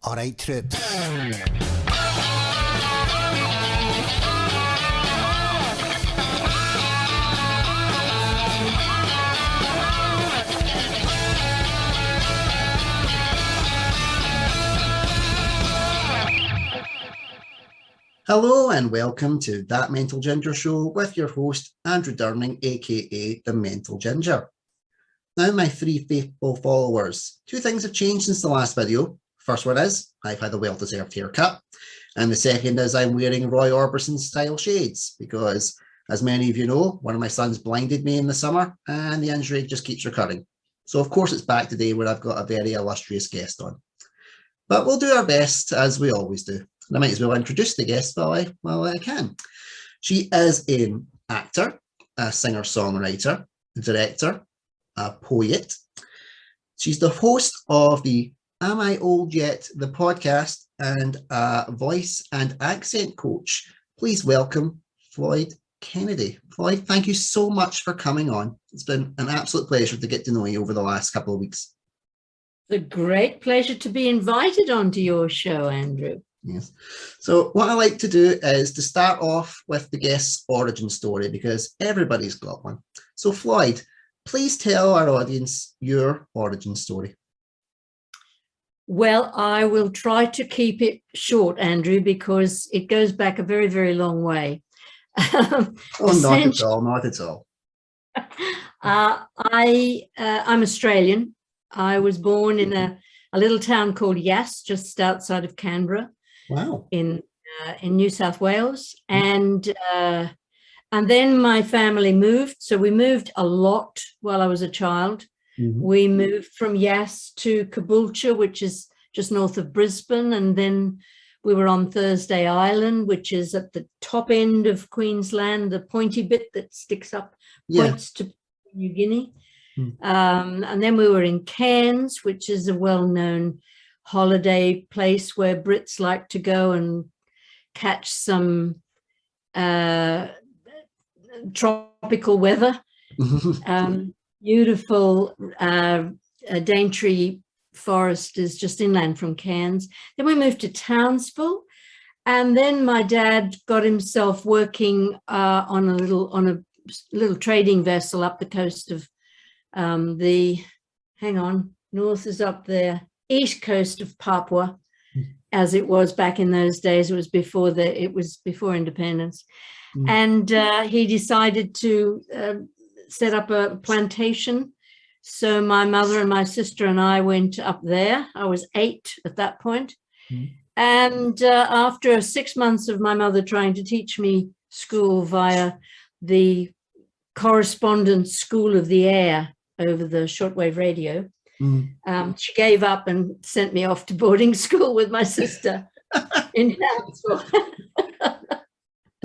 All right, troops. Hello and welcome to That Mental Ginger Show with your host, Andrew Durning, aka The Mental Ginger. Now, my three faithful followers, two things have changed since the last video. First one is, I've had a well-deserved haircut. And the second is I'm wearing Roy Orbison style shades because, as many of you know, one of my sons blinded me in the summer and the injury just keeps recurring. So of course it's back today where I've got a very illustrious guest on. But we'll do our best as we always do. And I might as well introduce the guest while I can. She is an actor, a singer-songwriter, a director, a poet. She's the host of the Am I Old Yet? The podcast and a voice and accent coach. Please welcome Flloyd Kennedy. Flloyd, thank you so much for coming on. It's been an absolute pleasure to get to know you over the last couple of weeks. It's a great pleasure to be invited onto your show, Andrew. Yes. So what I like to do is to start off with the guest's origin story because everybody's got one. So Flloyd, please tell our audience your origin story. Well, I will try to keep it short, Andrew, because it goes back a very, very long way. Oh, not at all, not at all. I'm Australian. I was born in a little town called Yass, just outside of Canberra. Wow. In New South Wales. And then my family moved. So we moved a lot while I was a child. Mm-hmm. We moved from Yass to Caboolture, which is just north of Brisbane. And then we were on Thursday Island, which is at the top end of Queensland, the pointy bit that sticks up, points to New Guinea. Mm. And then we were in Cairns, which is a well-known holiday place where Brits like to go and catch some tropical weather. Beautiful Daintree forest is just inland from Cairns. Then we moved to Townsville, and then my dad got himself working on a little trading vessel up the coast of north is up there, east coast of Papua, as it was back in those days. It was before independence. And he decided to set up a plantation. So my mother and my sister and I went up there. I was 8 at that point. And after 6 months of my mother trying to teach me school via the correspondence school of the air over the shortwave radio, she gave up and sent me off to boarding school with my sister in Townsville.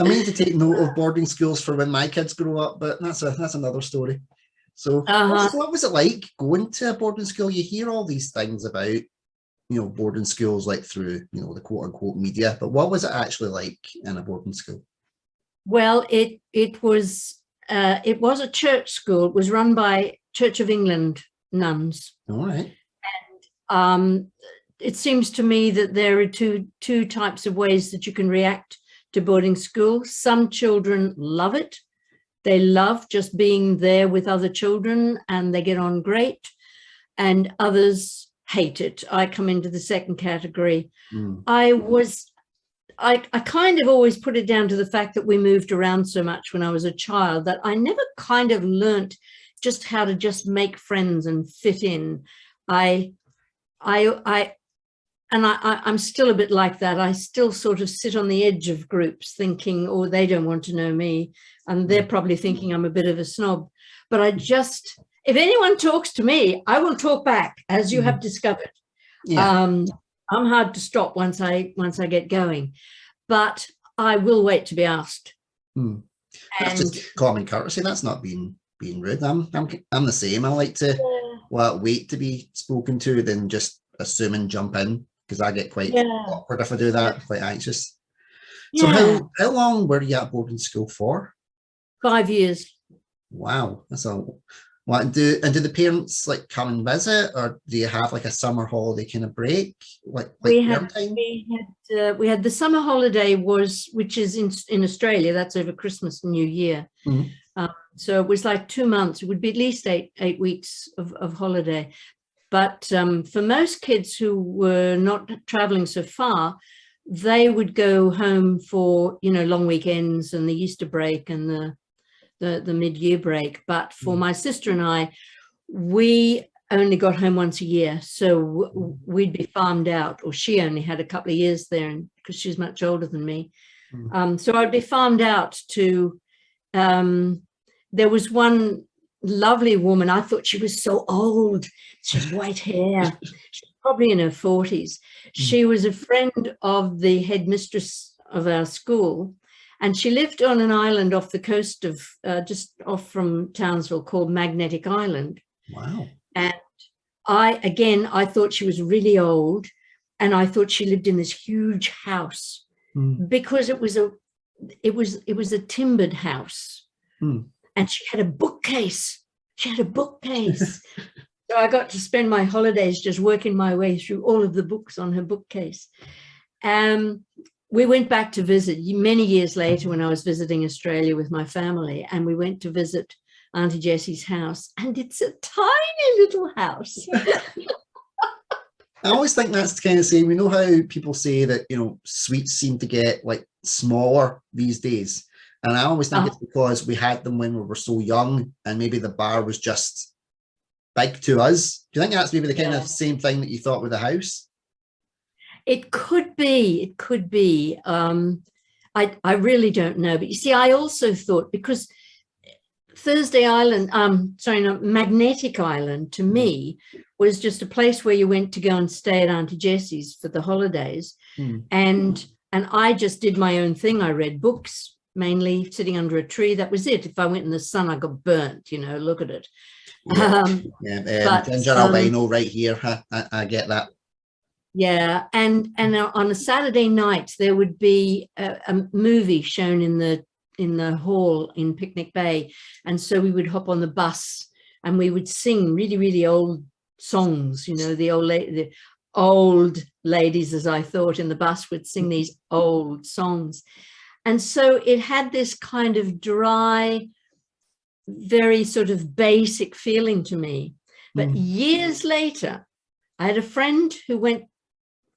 I mean to take note of boarding schools for when my kids grow up, but that's another story. So what was it like going to a boarding school? You hear all these things about, boarding schools like through, the quote unquote media, but what was it actually like in a boarding school? Well, it was a church school. It was run by Church of England nuns. All right. And it seems to me that there are two types of ways that you can react to boarding school. Some children love it. They love just being there with other children and they get on great. And others hate it. I come into the second category. I kind of always put it down to the fact that we moved around so much when I was a child that I never kind of learnt just how to just make friends and fit in. I'm still a bit like that. I still sort of sit on the edge of groups thinking, oh, they don't want to know me. And they're probably thinking I'm a bit of a snob. But if anyone talks to me, I will talk back, as you have discovered. Yeah. I'm hard to stop once I get going, but I will wait to be asked. That's just common courtesy. That's not being rude. I'm the same. I like to wait to be spoken to than just assume and jump in, because I get quite awkward if I do that, quite anxious. So how long were you at boarding school for? 5 years. Wow, that's a What do the parents like come and visit, or do you have like a summer holiday kind of break, like term time? We had the summer holiday which is in Australia. That's over Christmas and New Year. Mm. So it was like 2 months. It would be at least eight weeks of holiday. But for most kids who were not traveling so far, they would go home for, long weekends and the Easter break and the mid-year break. But for my sister and I, we only got home once a year. So we'd be farmed out, or she only had a couple of years there because she's much older than me. So I'd be farmed out to, there was one lovely woman. I thought she was so old. She had white hair. She's probably in her 40s. She was a friend of the headmistress of our school, and she lived on an island off the coast of, just off from Townsville, called Magnetic Island. Wow. And I thought she was really old, and I thought she lived in this huge house because it was a timbered house. And she had a bookcase. So I got to spend my holidays just working my way through all of the books on her bookcase. We went back to visit many years later when I was visiting Australia with my family, and we went to visit Auntie Jessie's house, and it's a tiny little house. I always think that's the kind of same, how people say that, sweets seem to get like smaller these days. And I always think it's because we had them when we were so young, and maybe the bar was just big to us. Do you think that's maybe the kind of same thing that you thought with the house? It could be. I really don't know. But you see, I also thought, because Magnetic Island to me was just a place where you went to go and stay at Auntie Jessie's for the holidays. And I just did my own thing. I read books, mainly sitting under a tree. That was it. If I went in the sun, I got burnt, look at it. Ginger albino right here. I get that. Yeah, and on a Saturday night there would be a movie shown in the hall in Picnic Bay, and so we would hop on the bus and we would sing really, really old songs. The old ladies, as I thought, in the bus would sing these old songs, and so it had this kind of dry, very sort of basic feeling to me. But years later, I had a friend who went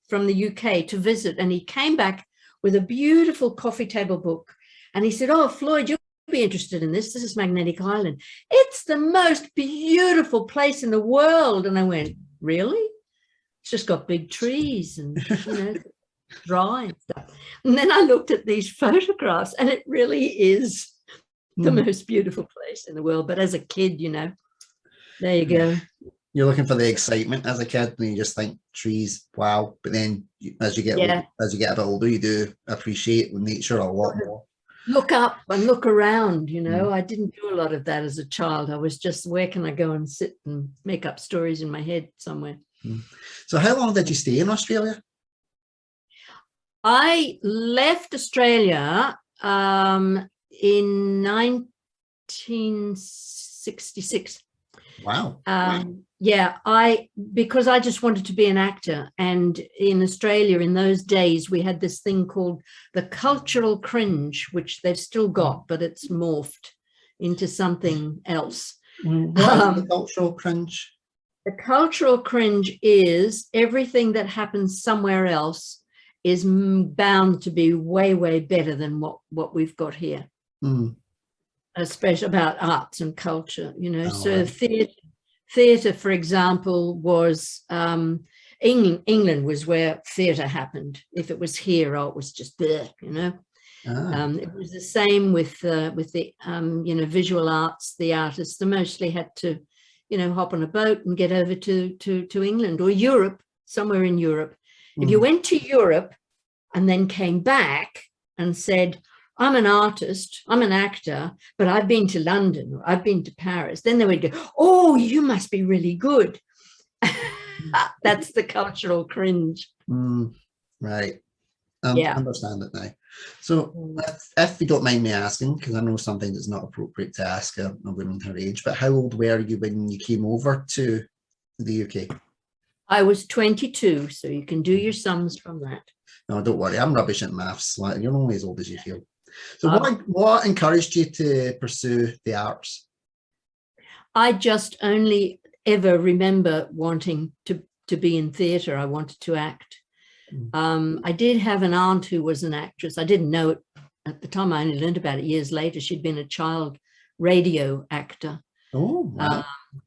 from the UK to visit, and he came back with a beautiful coffee table book, and he said, "Oh, Flloyd, you'll be interested in this. This is Magnetic Island. It's the most beautiful place in the world." And I went, "Really? It's just got big trees and dry and stuff." And then I looked at these photographs, and it really is the most beautiful place in the world. But as a kid, there you go. You're looking for the excitement as a kid, and you just think trees, wow. But then as you get older, as you get a bit older, you do appreciate nature a lot more. Look up and look around. I didn't do a lot of that as a child. I was just, where can I go and sit and make up stories in my head somewhere? So how long did you stay in Australia? I left Australia in 1966. Wow. Because I just wanted to be an actor. And in Australia in those days, we had this thing called the cultural cringe, which they've still got, but it's morphed into something else. What is the cultural cringe? The cultural cringe is everything that happens somewhere else is bound to be way, way better than what we've got here. Especially about arts and culture, so theatre, for example, was England was where theatre happened. If it was here, it was just there, It was the same with the visual arts. The artists, they mostly had to, hop on a boat and get over to England or Europe, somewhere in Europe. If you went to Europe and then came back and said, "I'm an artist, I'm an actor, but I've been to London, or I've been to Paris," then they would go, "Oh, you must be really good." That's the cultural cringe. Right. I understand it now. So if you don't mind me asking, because I know sometimes it's not appropriate to ask a woman her age, but how old were you when you came over to the UK? I was 22, so you can do your sums from that. No, don't worry, I'm rubbish at maths. Like, you're only as old as you feel. So Um, what encouraged you to pursue the arts? I just only ever remember wanting to be in theatre. I wanted to act. I did have an aunt who was an actress. I didn't know it at the time. I only learned about it years later. She'd been a child radio actor. Oh, wow.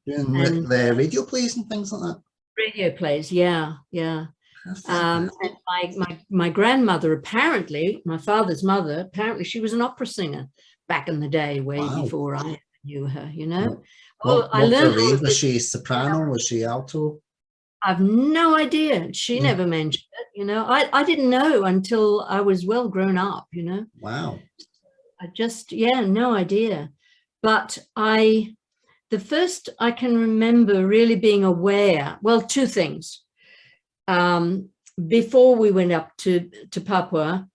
Doing the radio plays and things like that? Radio plays, yeah. And my grandmother, apparently, my father's mother, apparently she was an opera singer back in the day, way before I knew her, you know. I learned was she soprano? Was she alto? I've no idea. She never mentioned it, you know. I didn't know until I was well grown up, you know. Wow. I just, no idea. But the first I can remember really being aware, well, two things. Before we went up to Papua,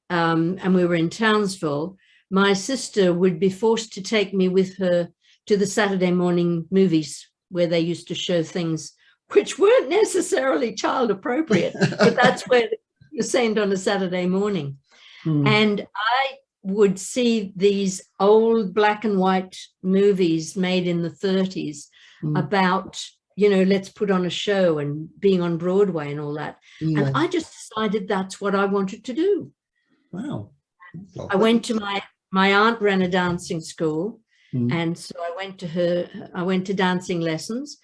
and we were in Townsville, my sister would be forced to take me with her to the Saturday morning movies where they used to show things which weren't necessarily child appropriate, but that's where you're sent on a Saturday morning. And I would see these old black and white movies made in the 30s about, you know, let's put on a show and being on Broadway and all that. And I just decided that's what I wanted to do. Wow. I went to my aunt ran a dancing school. And so I went to dancing lessons.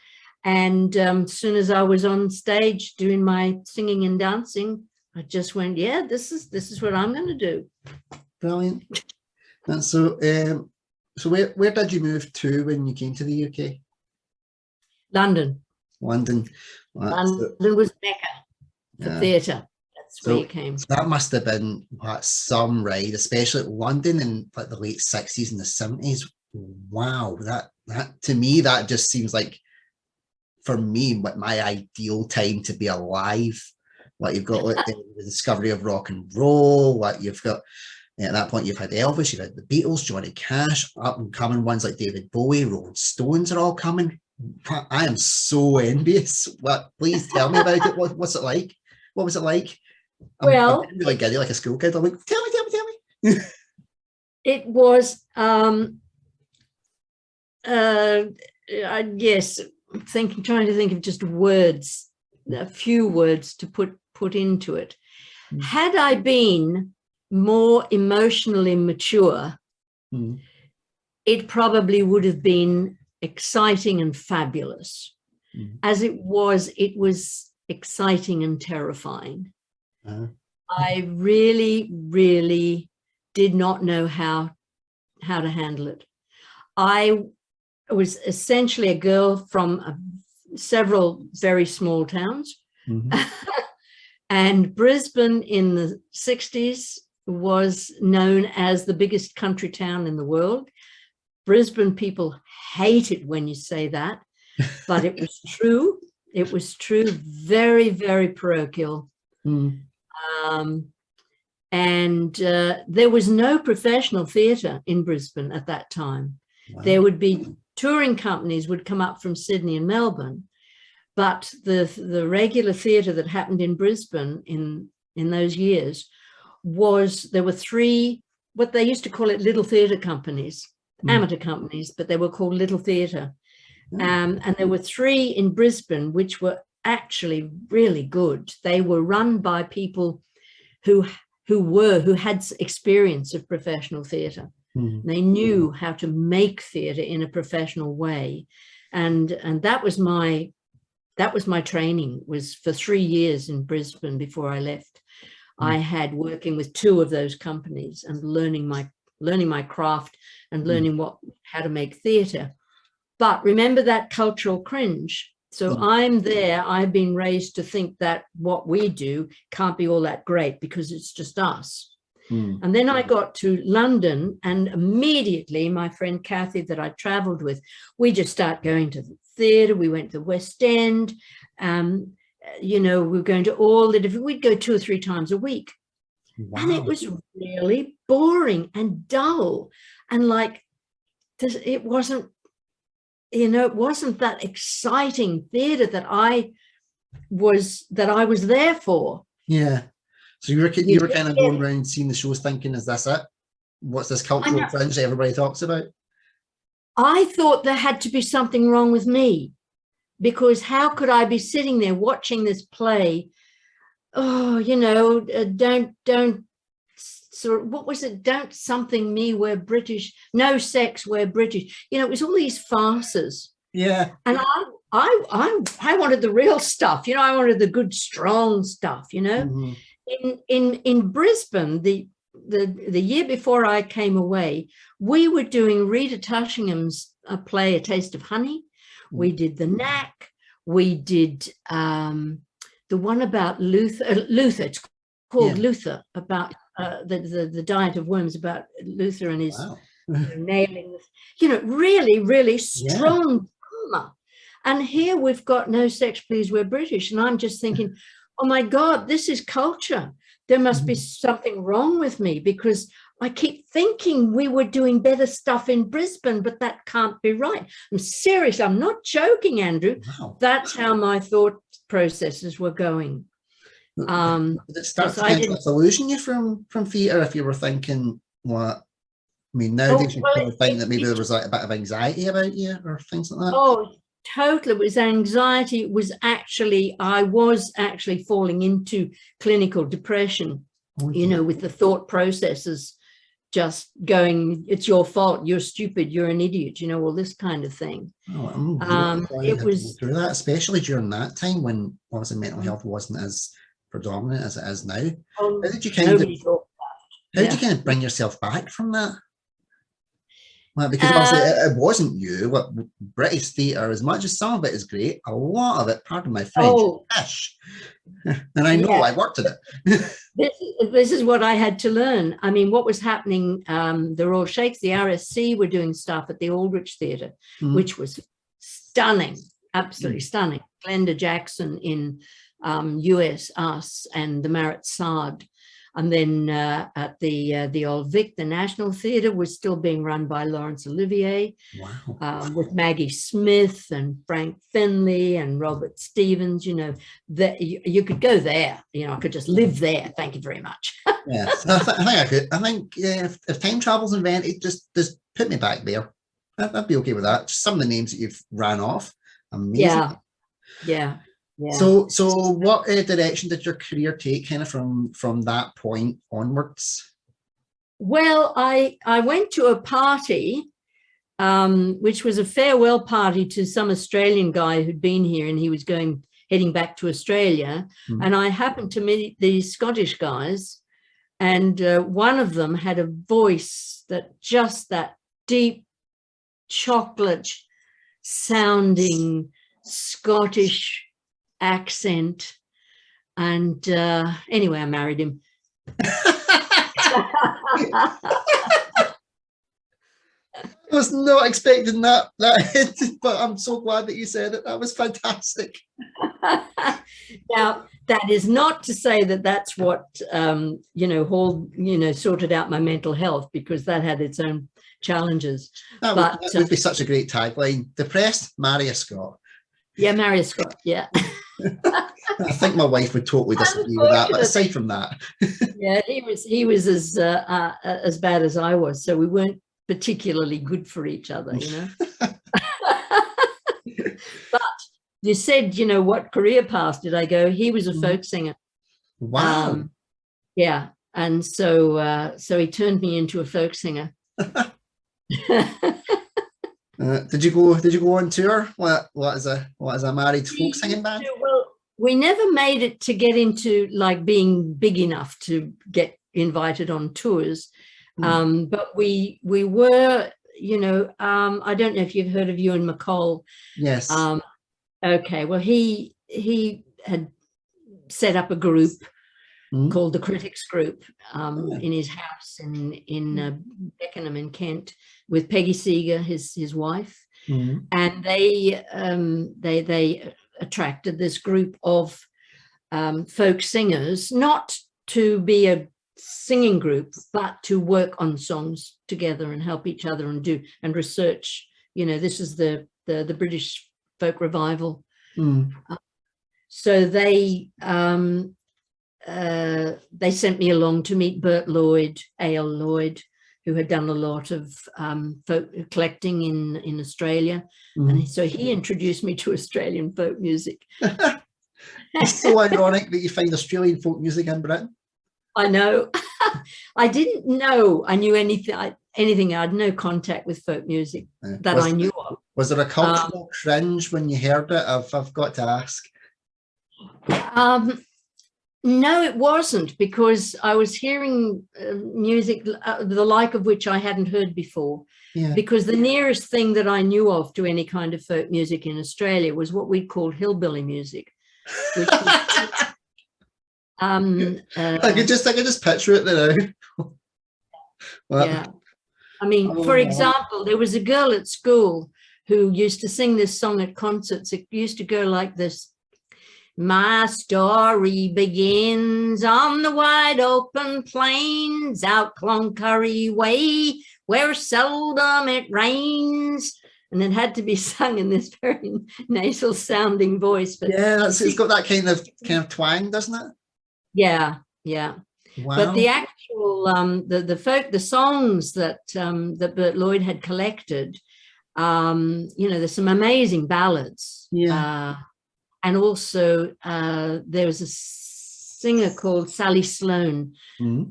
And as soon as I was on stage doing my singing and dancing, I just went, this is what I'm going to do. Brilliant. And so where did you move to when you came to the UK? London. London Was Mecca for theatre. That's where you came. That must have been some ride, especially London in like the late 60s and the 70s. Wow, that to me, that just seems like, for me, what my ideal time to be alive. Like, you've got like the discovery of rock and roll. Like, you've got, at that point, you've had Elvis, you've had the Beatles, Johnny Cash, up and coming ones like David Bowie, Rolling Stones are all coming. I am so envious. Please tell me about it. What's it like? What was it like? I'm really giddy, like a school kid. I'm like, tell me. It was, yes, trying to think of just words, a few words to put into it. Had I been more emotionally mature, it probably would have been exciting and fabulous. As it was exciting and terrifying. I really, really did not know how to handle it. I was essentially a girl from several very small towns. And Brisbane in the 60s was known as the biggest country town in the world. Brisbane people hate it when you say that, but it was true. It was true, very, very parochial. And there was no professional theatre in Brisbane at that time. Wow. There would be touring companies would come up from Sydney and Melbourne, but the regular theatre that happened in Brisbane in those years there were three, what they used to call it, little theatre companies, amateur companies, but they were called little theatre. And there were three in Brisbane, which were actually really good. They were run by people who had experience of professional theatre. They knew how to make theatre in a professional way. And that was my training, was for 3 years in Brisbane before I left. I had working with two of those companies and learning my craft and learning how to make theatre. But remember that cultural cringe. So I'm there, I've been raised to think that what we do can't be all that great because it's just us. And then I got to London, and immediately my friend Kathy that I traveled with, we just start going to the theatre. We went to the West End. You know, we were going to all the different, we'd go 2 or 3 times a week. And it was really boring and dull. And like, it wasn't, it wasn't that exciting theatre that I was there for. Yeah. So you were kind of going around seeing the shows thinking, is this it? What's this cultural fringe that everybody talks about? I thought there had to be something wrong with me, because how could I be sitting there watching this play? Oh, don't sort of, what was it? Don't something me, we're British, no sex, we're British. It was all these farces. Yeah. And I wanted the real stuff. I wanted the good, strong stuff. Mm-hmm. In Brisbane, the year before I came away, we were doing Rita Tushingham's play, A Taste of Honey. We did The Knack. We did the one about Luther. It's called Luther, about the diet of worms, about Luther and his nailing. Really, really strong drama. And here we've got No Sex, Please, We're British. And I'm just thinking, oh my God, this is culture. There must be something wrong with me, because I keep thinking we were doing better stuff in Brisbane, but that can't be right. I'm serious. I'm not joking, Andrew. Wow. That's how my thought processes were going. Did it start to disillusion you from theatre, if you were thinking, what? I mean, nowadays you probably think that maybe there was like a bit of anxiety about you or things like that. Oh, totally. It was anxiety. It was I was actually falling into clinical depression, with the thought processes just going, it's your fault, you're stupid, you're an idiot, all this kind of thing. It was through that, especially during that time when obviously mental health wasn't as predominant as it is now. How did you kind of bring yourself back from that? Well, because obviously it wasn't you. British theatre, as much as some of it is great, a lot of it, pardon my French, ish. And I know I worked at it. This is what I had to learn. I mean, what was happening, the Royal Shakes, the RSC were doing stuff at the Aldrich Theatre, which was stunning, absolutely stunning. Glenda Jackson in US, Us, and the Marat Sard. And then at the Old Vic, the National Theatre was still being run by Laurence Olivier. Wow. With Maggie Smith and Frank Finley and Robert Stevens. That you could go there. I could just live there. Thank you very much. Yes, I think I could. I think if time travel's invented, just put me back there. I'd be okay with that. Just some of the names that you've ran off, amazing. Yeah. So what direction did your career take kind of from that point onwards? Well, I went to a party, which was a farewell party to some Australian guy who'd been here, and he was heading back to Australia. And I happened to meet these Scottish guys, and one of them had a voice that deep chocolate sounding Scottish accent. And anyway, I married him. I was not expecting that, but I'm so glad that you said it. That was fantastic. Now, that is not to say that that's what sorted out my mental health, because that had its own challenges. That would be such a great tagline. Depressed, marry a Scot. Yeah, marry a Scot. Yeah. I think my wife would totally disagree with that, but aside from that. Yeah, he was as bad as I was, so we weren't particularly good for each other, But you said, what career path did I go? He was a folk singer. Wow. Yeah, and so he turned me into a folk singer. Did you go on tour? What is a married folk singing band? Well, we never made it to get into like being big enough to get invited on tours. But we were, I don't know if you've heard of Ewan McCall. Yes. Okay. Well, he had set up a group called the Critics Group in his house in Beckenham in Kent with Peggy Seeger, his wife, and they attracted this group of folk singers, not to be a singing group, but to work on songs together and help each other and research. This is the British folk revival. So they sent me along to meet Bert Lloyd, A.L. Lloyd, who had done a lot of folk collecting in Australia. And so he introduced me to Australian folk music. It's so ironic that you find Australian folk music in Britain. I know. I didn't know I knew anything. I had no contact with folk music that I knew of. Was there a cultural cringe when you heard it? I've got to ask. No, it wasn't, because I was hearing music the like of which I hadn't heard before. Yeah. Because the nearest thing that I knew of to any kind of folk music in Australia was what we called hillbilly music, which was, I could just picture it now. Yeah. I mean, for example, there was a girl at school who used to sing this song at concerts. It used to go like this. My story begins on the wide open plains out Cloncurry way, where seldom it rains. And it had to be sung in this very nasal sounding voice. But yeah, it's got that kind of twang, doesn't it? Yeah, yeah. Wow. But the actual the songs that Bert Lloyd had collected, there's some amazing ballads. Yeah. And also there was a singer called Sally Sloan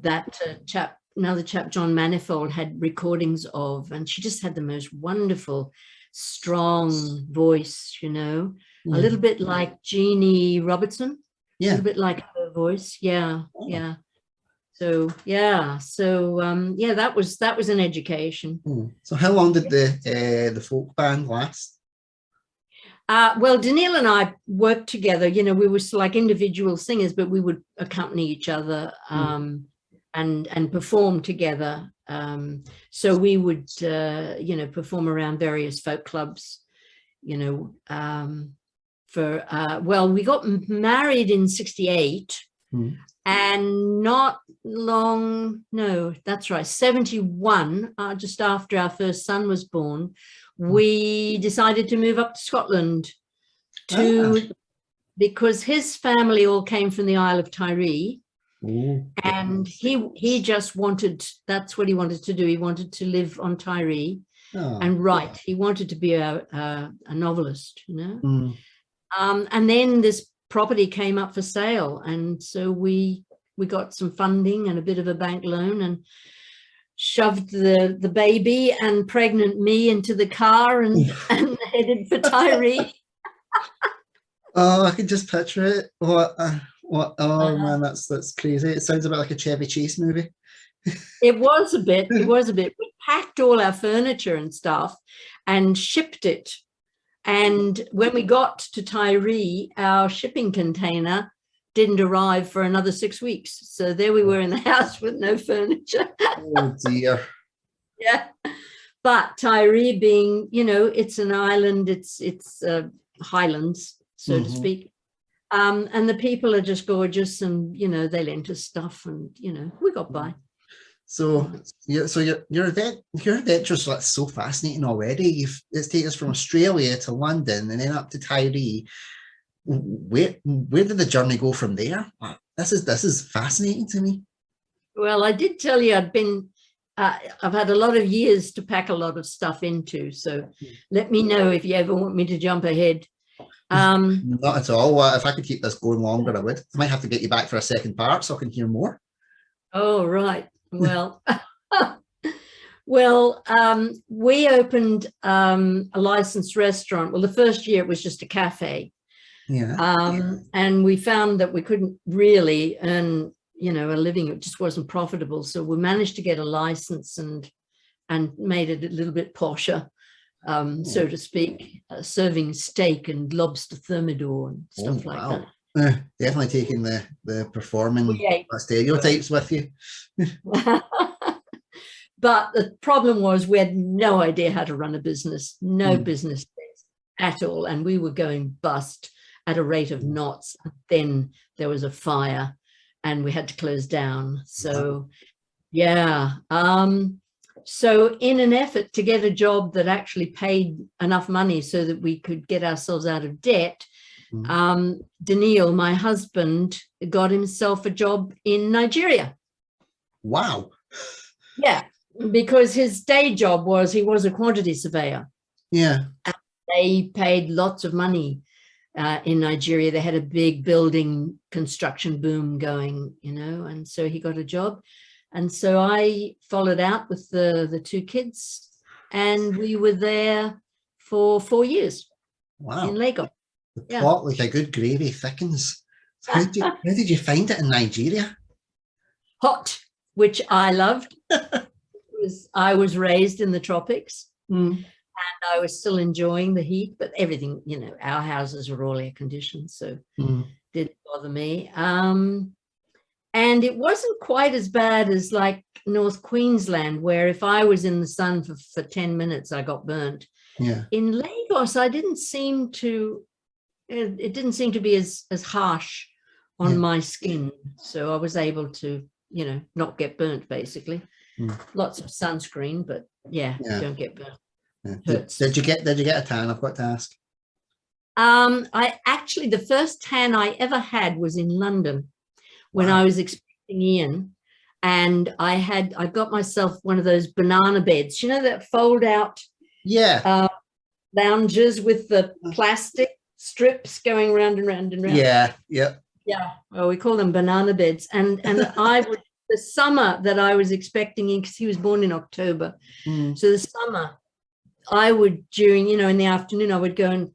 that another chap, John Manifold, had recordings of, and she just had the most wonderful, strong voice, a little bit like Jeannie Robertson, a little bit like her voice. Yeah. So that was an education. So how long did the folk band last? Well, Daniil and I worked together. We were like individual singers, but we would accompany each other and perform together. So we would, perform around various folk clubs. We got married in 1968, and not long. No, that's right. 1971, just after our first son was born. We decided to move up to Scotland because his family all came from the Isle of Tiree. And he just wanted, that's what he wanted to do. He wanted to live on Tiree and write. He wanted to be a novelist, and then this property came up for sale. And so we got some funding and a bit of a bank loan and shoved the baby and pregnant me into the car and headed for Tiree. Oh, I can just picture it. Man, that's crazy. It sounds a bit like a Chevy Chase movie. It was a bit. We packed all our furniture and stuff and shipped it. And when we got to Tiree, our shipping container didn't arrive for another 6 weeks. So there we were in the house with no furniture. Oh dear. Yeah. But Tiree being, it's an island, it's highlands, so to speak. And the people are just gorgeous, and they lent us stuff, and we got by. So your adventures, that's so fascinating already. It's taken us from Australia to London and then up to Tiree. Where did the journey go from there? This is fascinating to me. Well, I did tell you I've had a lot of years to pack a lot of stuff into. So let me know if you ever want me to jump ahead. Not at all. Well, if I could keep this going longer, I would. I might have to get you back for a second part so I can hear more. Oh, right. Well, we opened a licensed restaurant. Well, the first year it was just a cafe. Yeah. And we found that we couldn't really earn, a living. It just wasn't profitable. So we managed to get a license and made it a little bit posher, so to speak, serving steak and lobster thermidor and stuff like that. Definitely taking the performing stereotypes with you. But the problem was we had no idea how to run a business, business at all. And we were going bust at a rate of knots. Then there was a fire and we had to close down. So, yeah. So in an effort to get a job that actually paid enough money so that we could get ourselves out of debt, Daniil, my husband, got himself a job in Nigeria. Wow. Yeah, because his day job was, he was a quantity surveyor. Yeah. And they paid lots of money in Nigeria. They had a big building construction boom going, you know, and so he got a job. And so I followed out with the two kids, and we were there for 4 years. Wow. In Lagos. The plot, like a good gravy, thickens. So how did you find it in Nigeria? Hot, which I loved. I was raised in the tropics, and I was still enjoying the heat, but everything, you know, our houses were all air conditioned, so didn't bother me. And it wasn't quite as bad as like North Queensland, where if I was in the sun for 10 minutes, I got burnt. Yeah. In Lagos, it didn't seem to be as harsh on my skin. So I was able to, you know, not get burnt, basically. Lots of sunscreen, but don't get burnt. Yeah. Did you get a tan? I've got to ask. I actually, the first tan I ever had was in London when I was expecting Ian, and I got myself one of those banana beds, you know, that fold out lounges with the plastic strips going round and round and round. Yeah. Well, we call them banana beds. And I would, the summer that I was expecting him, because he was born in October, so the summer I would, during, you know, in the afternoon, I would go and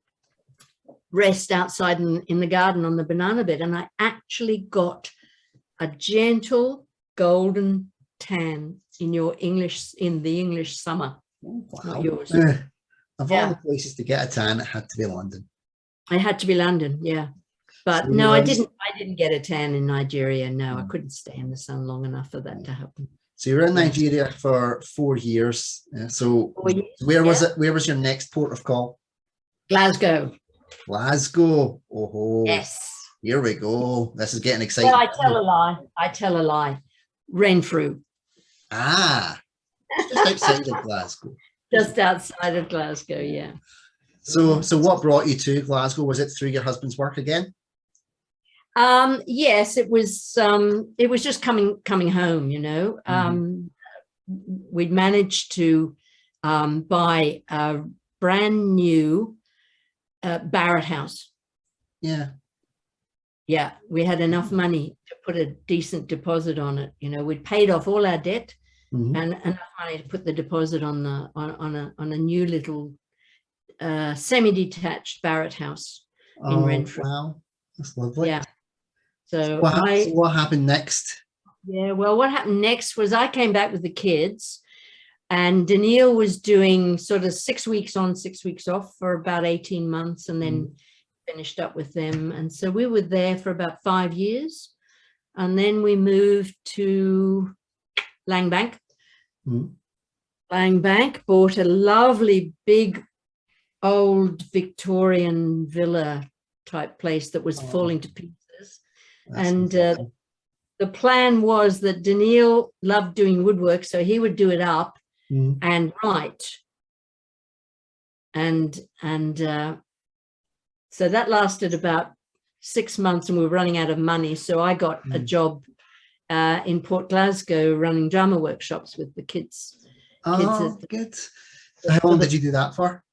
rest outside in the garden on the banana bed, and I actually got a gentle golden tan in the English summer. Not yours. Of all the places to get a tan, it had to be London. It had to be London, yeah. But so no, I didn't get a tan in Nigeria. No, I couldn't stay in the sun long enough for that to happen. So you were in Nigeria for 4 years. So where was it? Where was your next port of call? Glasgow. Glasgow. Oh, yes. Here we go. This is getting exciting. Well, I tell a lie. Renfrew. Just outside of Glasgow. Just outside of Glasgow, yeah. So what brought you to Glasgow? Was it through your husband's work again? Yes, it was just coming home, you know. We'd managed to buy a brand new Barrett house. Yeah, we had enough money to put a decent deposit on it. You know, we'd paid off all our debt and enough money to put the deposit on a new little semi-detached Barrett house in Renfrew. Wow, that's lovely. Yeah. So what happened next? Yeah, well, what happened next was I came back with the kids, and Daniil was doing sort of 6 weeks on, 6 weeks off for about 18 months, and then finished up with them. And so we were there for about 5 years, and then we moved to Langbank. Langbank, bought a lovely big old Victorian villa type place that was falling to pieces. And the plan was that Daniil loved doing woodwork, so he would do it up and write. And so that lasted about 6 months, and we were running out of money. So I got a job in Port Glasgow running drama workshops with the kids. Good. So how long did you do that for?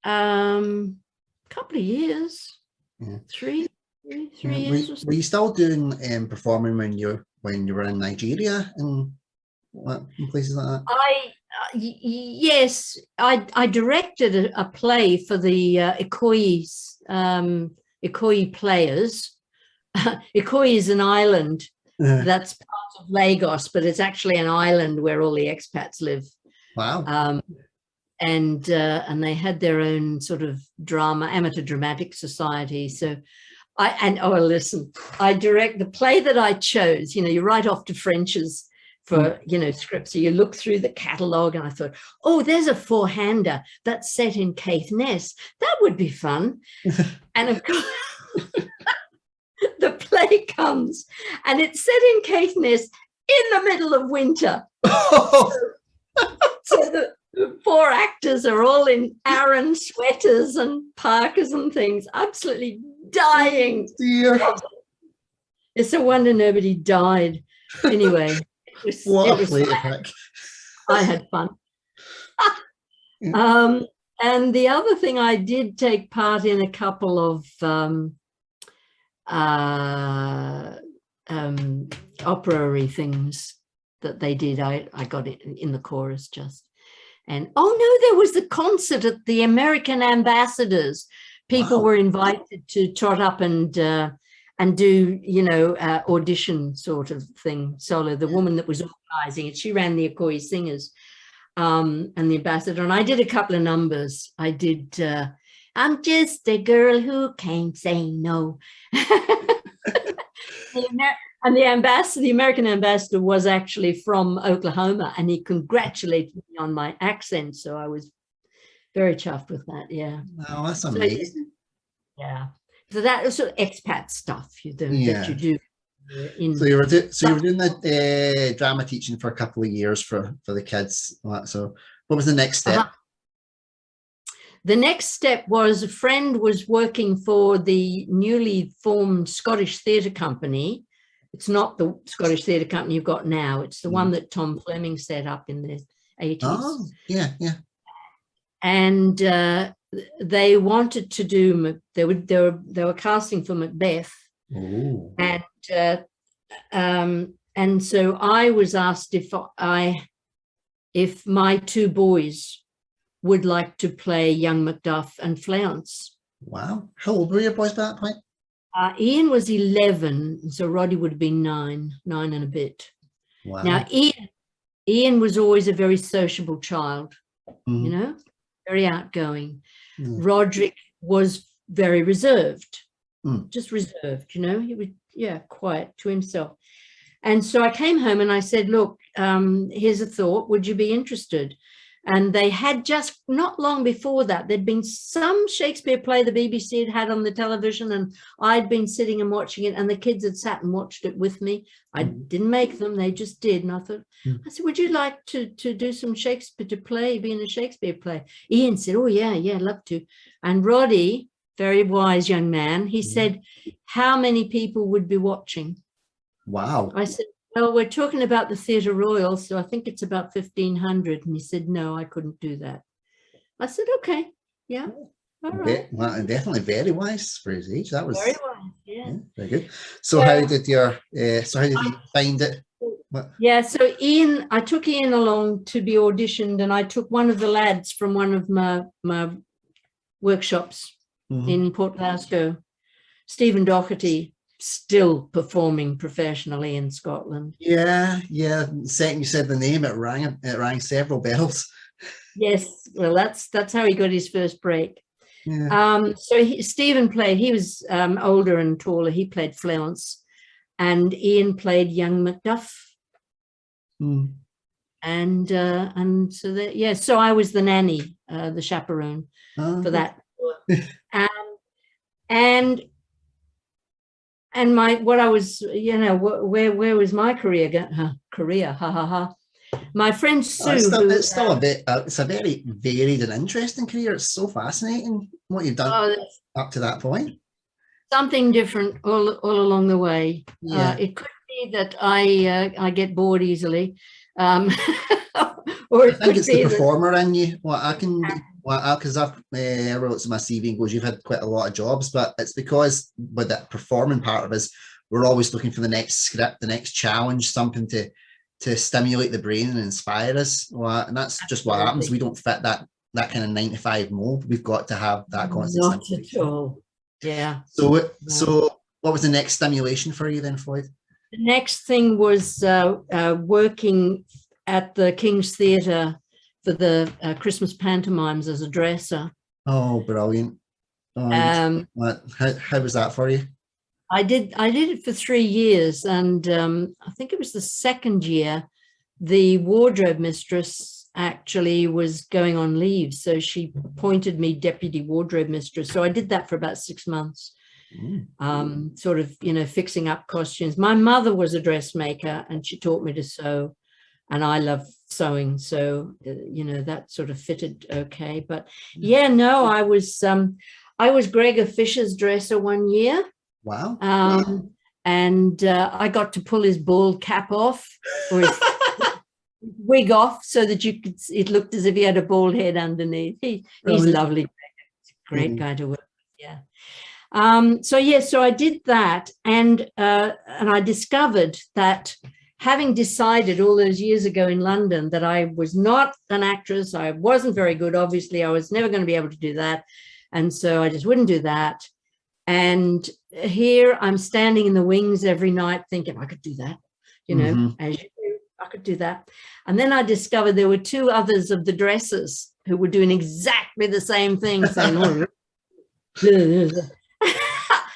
Couple of years. 3 years. Were you still doing performing when you were in Nigeria and places like that? Yes, I directed a play for the Ikoyi players. Ikoyi is an island that's part of Lagos, but it's actually an island where all the expats live. Wow. And they had their own sort of amateur dramatic society. So I direct the play that I chose. You know, you write off to French's for, you know, scripts. So you look through the catalogue, and I thought, oh, there's a four-hander that's set in Caithness. That would be fun. And of course, the play comes, and it's set in Caithness in the middle of winter. So the poor actors are all in Aran sweaters and parkas and things, absolutely dying. Dear. It's a wonder nobody died. Anyway, What a play to pick. I had fun. And the other thing, I did take part in a couple of opera-y things that they did. I got it in the chorus just. And oh no, there was the concert at the American Ambassadors. People were invited to trot up and do, you know, audition sort of thing. Solo, the woman that was organizing it, she ran the Akoi Singers and the Ambassador. And I did a couple of numbers. I did, I'm just a girl who can't say no. And the American ambassador was actually from Oklahoma, and he congratulated me on my accent. So I was very chuffed with that. Yeah. Oh, that's amazing. Yeah. So that was sort of expat stuff that you do. So you were doing the drama teaching for a couple of years for the kids. So what was the next step? The next step was a friend was working for the newly formed Scottish Theatre Company. It's not the Scottish Theatre Company you've got now. It's the one that Tom Fleming set up in the 80s. Oh, yeah. And they wanted to do, they were casting for Macbeth. Ooh. And so I was asked if my two boys would like to play young Macduff and Flounce. Wow. How old were your boys by that point? Ian was 11, so Roddy would have been nine and a bit. Wow. Now, Ian was always a very sociable child, you know, very outgoing. Roderick was very reserved, just reserved, you know, he would, quiet to himself. And so I came home and I said, look, here's a thought, would you be interested? And they had just not long before that, there'd been some Shakespeare play the BBC had on the television, and I'd been sitting and watching it, and the kids had sat and watched it with me. I didn't make them, they just did. And I thought, I said, would you like to do some Shakespeare, be in a Shakespeare play? Ian said, oh yeah, I'd love to. And Roddy, very wise young man, he said, how many people would be watching? Wow. I said, well, we're talking about the Theatre Royal, so I think it's about 1,500. And he said, no, I couldn't do that. I said, okay, yeah. All right. Well, definitely very wise for his age. That was very wise, yeah. Very good. So how did you find it? Yeah, so I took Ian along to be auditioned, and I took one of the lads from one of my workshops in Port Glasgow, Stephen Doherty, still performing professionally in Scotland. Yeah. Second you said the name, it rang several bells. Yes, well, that's how he got his first break. Yeah. So Stephen played, he was older and taller, he played Flounce, and Ian played young Macduff. And so that, so I was the nanny, the chaperone for that. And what I was, where was my career going? My friend Sue. It's still a bit, it's a very varied and interesting career. It's so fascinating what you've done up to that point. Something different all along the way. Yeah. It could be that I get bored easily. Or I think it's the performer in you. Because I wrote to my CV and goes, you've had quite a lot of jobs, but it's because with that performing part of us, we're always looking for the next script, the next challenge, something to stimulate the brain and inspire us. And that's just what happens. We don't fit that kind of 9 to 5 mold. We've got to have that constant Not at all. Yeah. So what was the next stimulation for you then, Flloyd? The next thing was working at the King's Theatre for the Christmas pantomimes as a dresser. Oh, brilliant. How was that for you? I did it for 3 years, and I think it was the second year the wardrobe mistress actually was going on leave, so she appointed me deputy wardrobe mistress. So I did that for about 6 months. sort of, fixing up costumes. My mother was a dressmaker and she taught me to sew, and I love sewing. So, that sort of fitted okay. But yeah, no, I was Gregor Fisher's dresser one year. Wow. And I got to pull his bald cap off, or his wig off, so that it looked as if he had a bald head underneath. He's lovely. Great guy to work with. Yeah. So I did that, and I discovered that, having decided all those years ago in London that I was not an actress, I wasn't very good, obviously, I was never going to be able to do that, and so I just wouldn't do that. And here I'm standing in the wings every night thinking I could do that, as you do, I could do that. And then I discovered there were two others of the dressers who were doing exactly the same thing, saying,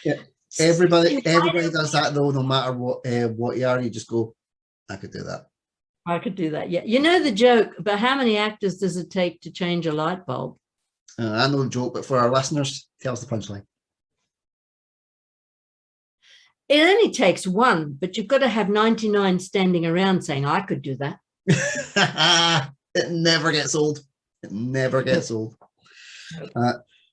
yeah. Everybody does that though, no matter what you are. You just go, I could do that. I could do that. Yeah. You know the joke, but how many actors does it take to change a light bulb? I know the joke, but for our listeners, tell us the punchline. It only takes one, but you've got to have 99 standing around saying, I could do that. It never gets old. It never gets old.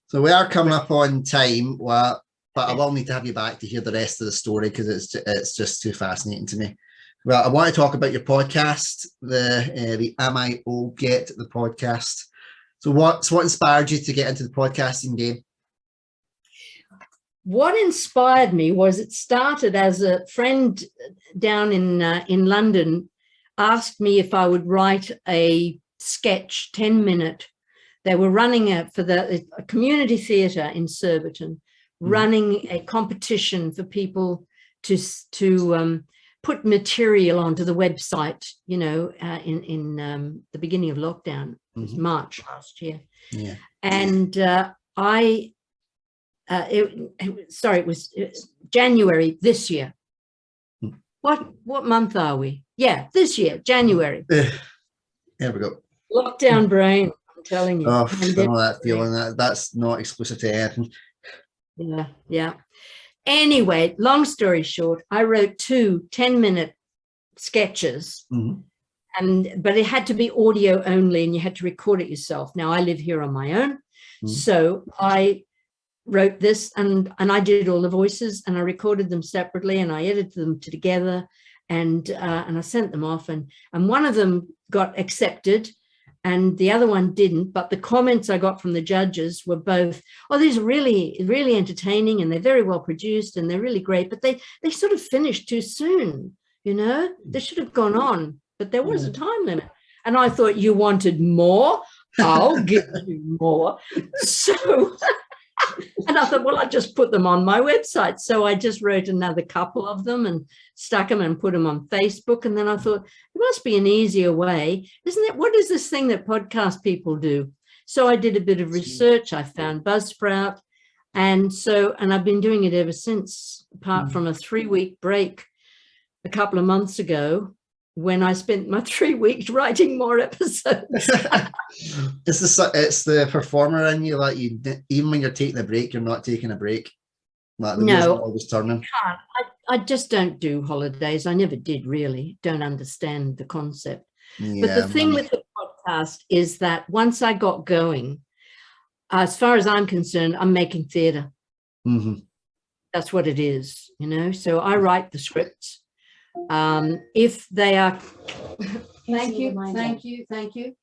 So we are coming up on time, but I will need to have you back to hear the rest of the story, because it's just too fascinating to me. Well, I want to talk about your podcast, the Am I Old Yet, the podcast. So what inspired you to get into the podcasting game? What inspired me was, it started as a friend down in London asked me if I would write a sketch, 10-minute. They were running a community theatre in Surbiton, running a competition for people to put material onto the website, in the beginning of lockdown. It was March last year. Yeah. And it was January this year. What month are we? Yeah, this year, January. There we go. Lockdown brain, I'm telling you. Oh, I know that feeling. That's not exclusive to anything. Yeah. Anyway, long story short, I wrote 2 10-minute sketches, but it had to be audio only, and you had to record it yourself. Now, I live here on my own, so I wrote this, and I did all the voices, and I recorded them separately, and I edited them together, and I sent them off, and one of them got accepted and the other one didn't. But the comments I got from the judges were both, oh, these are really, really entertaining, and they're very well produced, and they're really great, but they sort of finished too soon, they should have gone on, but there was a time limit. And I thought, you wanted more? I'll give you more. So and I thought, well, I'll just put them on my website. So I just wrote another couple of them and stuck them and put them on Facebook. And then I thought, there must be an easier way, isn't it? What is this thing that podcast people do? So I did a bit of research. I found Buzzsprout. And I've been doing it ever since, apart from a 3-week break a couple of months ago, when I spent my 3 weeks writing more episodes. It's the performer in you, like even when you're taking a break, you're not taking a break. Like the no, always turning. I just don't do holidays. I never did, really. Don't understand the concept. Yeah, but the thing with the podcast is that once I got going, as far as I'm concerned, I'm making theatre. That's what it is, So I write the scripts. If they are, thank you.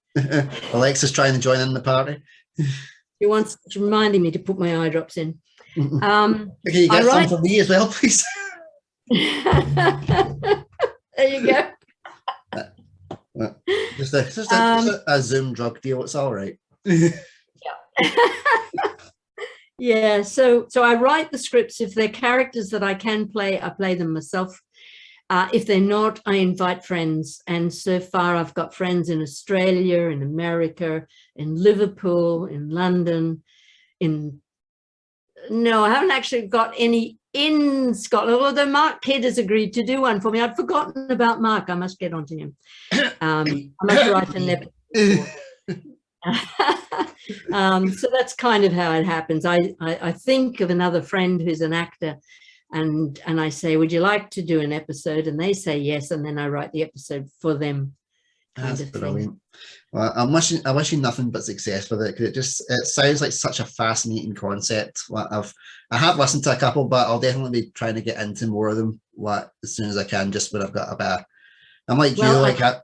Alexa's trying to join in the party. She wants reminding me to put my eye drops in. Okay, you get some for me as well, please. There you go. Just a Zoom drug deal. It's all right. Yeah. So I write the scripts. If they're characters that I can play, I play them myself. If they're not, I invite friends. And so far, I've got friends in Australia, in America, in Liverpool, in London, no, I haven't actually got any in Scotland, although Mark Kidd has agreed to do one for me. I'd forgotten about Mark. I must get onto him. I must write an episode. So that's kind of how it happens. I think of another friend who's an actor, and I say, would you like to do an episode? And they say yes, and then I write the episode for them. That's brilliant. Well, I wish you nothing but success with it, because it sounds like such a fascinating concept. I have listened to a couple, but I'll definitely be trying to get into more of them as soon as I can, just when I've got a bit. I'm like you,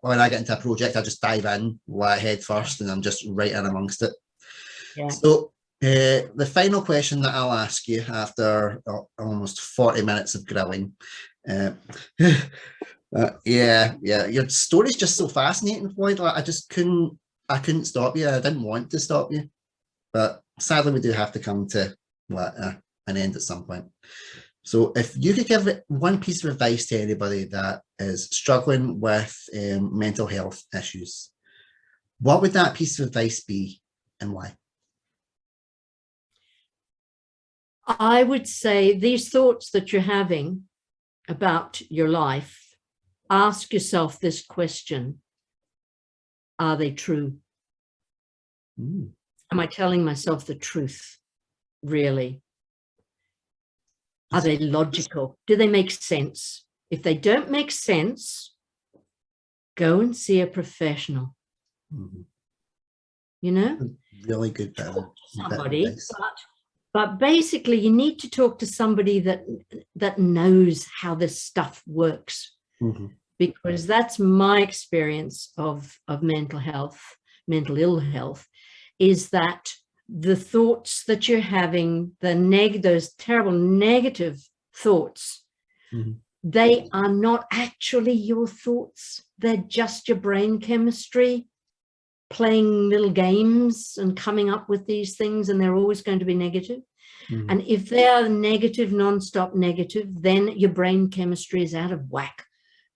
when I get into a project, I just dive in head first, and I'm just right in amongst it. Yeah. So the final question that I'll ask you after almost 40 minutes of grilling. Your story's just so fascinating, Floyd. Like, I couldn't stop you. I didn't want to stop you, but sadly we do have to come to an end at some point. So if you could give one piece of advice to anybody that is struggling with mental health issues, what would that piece of advice be, and why? I would say these thoughts that you're having about your life, ask yourself this question: are they true? Am I telling myself the truth, really? Are they logical? Do they make sense? If they don't make sense, go and see a professional. You know? Really good. Talk to somebody, but basically you need to talk to somebody that knows how this stuff works. Because that's my experience of mental health, mental ill health, is that the thoughts that you're having, those terrible negative thoughts, they are not actually your thoughts. They're just your brain chemistry playing little games and coming up with these things, and they're always going to be negative. And if they are negative, non-stop negative, then your brain chemistry is out of whack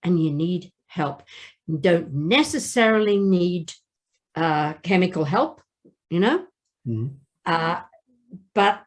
and you need help. You don't necessarily need chemical help, you know, but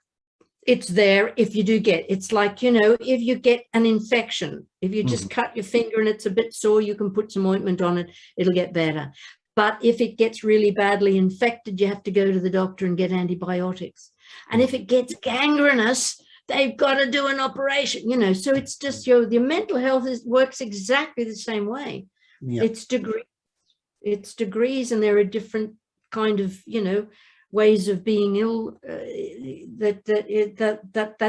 it's there if you do it's like, you know, if you get an infection, if you just cut your finger and it's a bit sore, you can put some ointment on it, it'll get better. But if it gets really badly infected, you have to go to the doctor and get antibiotics. And if it gets gangrenous, they've got to do an operation, you know. So it's just your mental health works exactly the same way. It's degrees, and there are different kind of, you know, ways of being ill that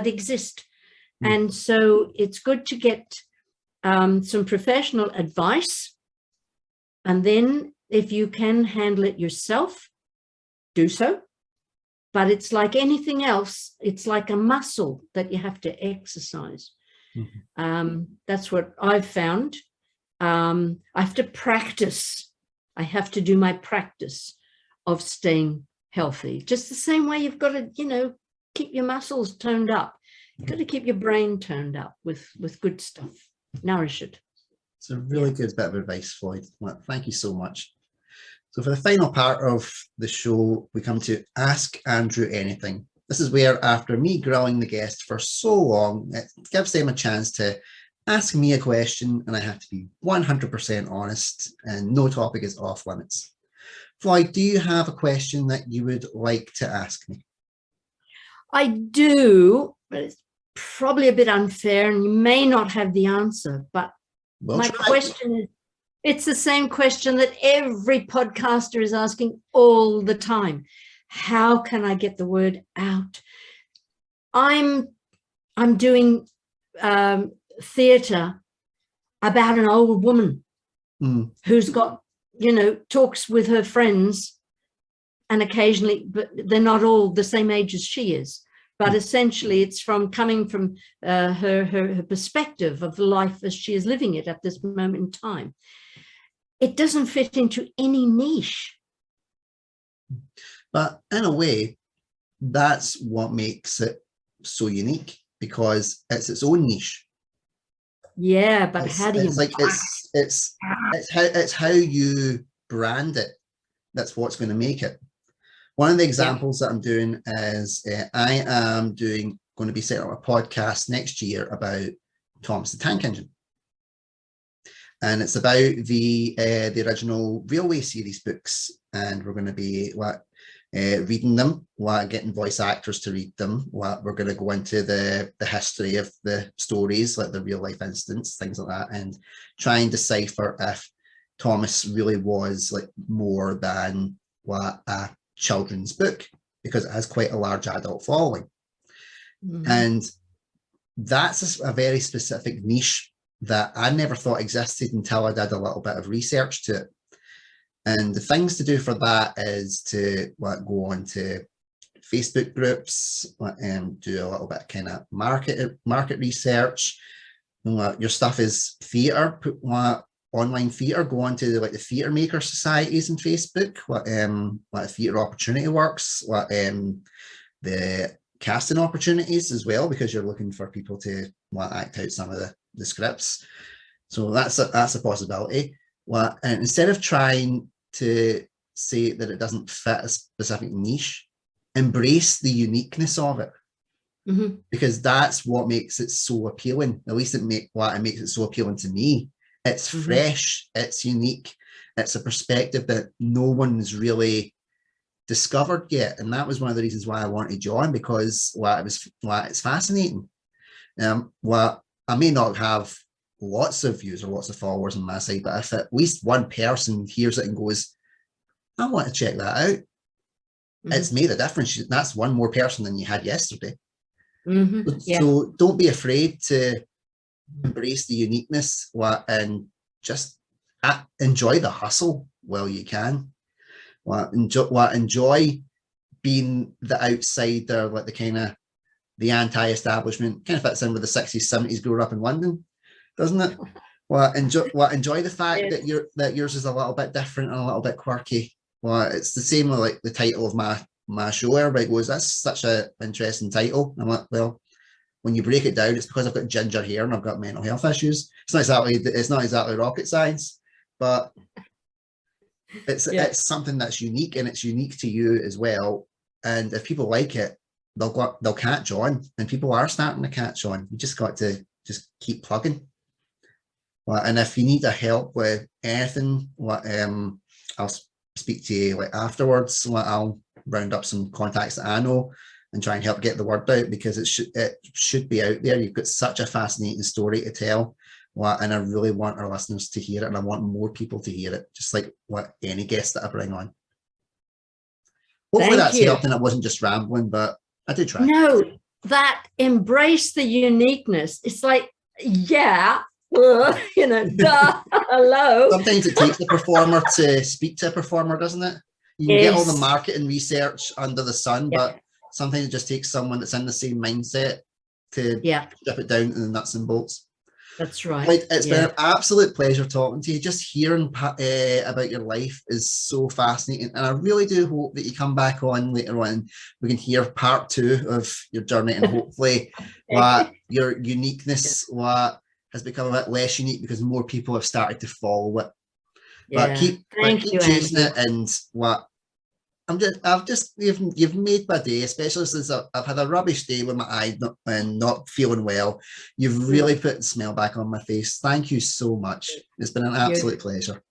exist. And so it's good to get some professional advice, and then if you can handle it yourself, do so. But it's like anything else, it's like a muscle that you have to exercise. That's what I've found. I have to practice. I have to do my practice of staying healthy. Just the same way you've got to, you know, keep your muscles toned up. You've got to keep your brain toned up with good stuff. Nourish it. It's a really good bit of advice, Floyd. Well, thank you so much. So for the final part of the show, we come to Ask Andrew Anything. This is where, after me grilling the guest for so long, it gives them a chance to ask me a question, and I have to be 100% honest, and no topic is off limits. Floyd, do you have a question that you would like to ask me? I do, but it's probably a bit unfair, and you may not have the answer, but my question is, it's the same question that every podcaster is asking all the time. How can I get the word out? I'm doing theatre about an old woman who's got, you know, talks with her friends, and occasionally, but they're not all the same age as she is. But essentially, it's coming from her perspective of the life as she is living it at this moment in time. It doesn't fit into any niche. But in a way, that's what makes it so unique, because it's its own niche. Yeah, but how do you? It's how you brand it. That's what's going to make it. One of the examples that I'm doing is I am going to be setting up a podcast next year about Thomas the Tank Engine. and it's about the original Railway series books, and we're going to be reading them, getting voice actors to read them. We're going to go into the history of the stories, like the real life incidents, things like that, and try and decipher if Thomas really was like more than a children's book, because it has quite a large adult following. And that's a very specific niche that I never thought existed until I did a little bit of research to it. And the things to do for that is to go on to Facebook groups, do a little bit of kind of market research. Your stuff is theatre, online theatre, go on to the theatre maker societies in Facebook, what theatre opportunity works, the casting opportunities as well, because you're looking for people to act out some of the scripts. So that's a possibility. And instead of trying to say that it doesn't fit a specific niche, embrace the uniqueness of it. Because that's what makes it so appealing. At least it makes it so appealing to me. It's fresh, it's unique, it's a perspective that no one's really discovered yet. And that was one of the reasons why I wanted to join, because it's fascinating. I may not have lots of views or lots of followers on my site, but if at least one person hears it and goes, I want to check that out, it's made a difference. That's one more person than you had yesterday. So don't be afraid to embrace the uniqueness and just enjoy the hustle while you can. Enjoy being the outsider, like the kind of the anti-establishment. Kind of fits in with the 60s, 70s growing up in London, doesn't it? Enjoy the fact that yours is a little bit different and a little bit quirky. It's the same with like the title of my show. Everybody goes, that's such an interesting title. I'm like, well, when you break it down, it's because I've got ginger hair and I've got mental health issues. It's not exactly rocket science, but it's something that's unique, and it's unique to you as well. And if people like it, they'll catch on, and people are starting to catch on. You just got to just keep plugging. And if you need a help with anything, I'll speak to you afterwards. I'll round up some contacts that I know and try and help get the word out, because it should be out there. You've got such a fascinating story to tell, and I really want our listeners to hear it, and I want more people to hear it, just like any guest that I bring on. Hopefully that's helped, and it wasn't just rambling, but I did try. No, that embrace the uniqueness. It's like, hello. Sometimes it takes the performer to speak to a performer, doesn't it? You can get all the marketing research under the sun, but sometimes it just takes someone that's in the same mindset to strip it down to the nuts and bolts. That's right. It's been an absolute pleasure talking to you. Just hearing about your life is so fascinating, and I really do hope that you come back on later on. We can hear part 2 of your journey, and hopefully your uniqueness has become a bit less unique because more people have started to follow it. But keep chasing it, and you've made my day, especially since I've had a rubbish day with my eye and not feeling well. You've really put a smile back on my face. Thank you so much. It's been an absolute pleasure.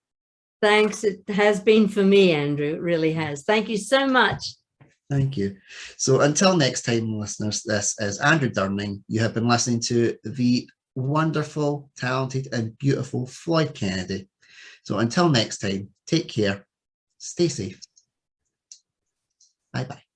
Thanks. It has been for me, Andrew. It really has. Thank you so much. Thank you. So until next time, listeners, this is Andrew Durning. You have been listening to the wonderful, talented, and beautiful Flloyd Kennedy. So until next time, take care, stay safe. Bye-bye.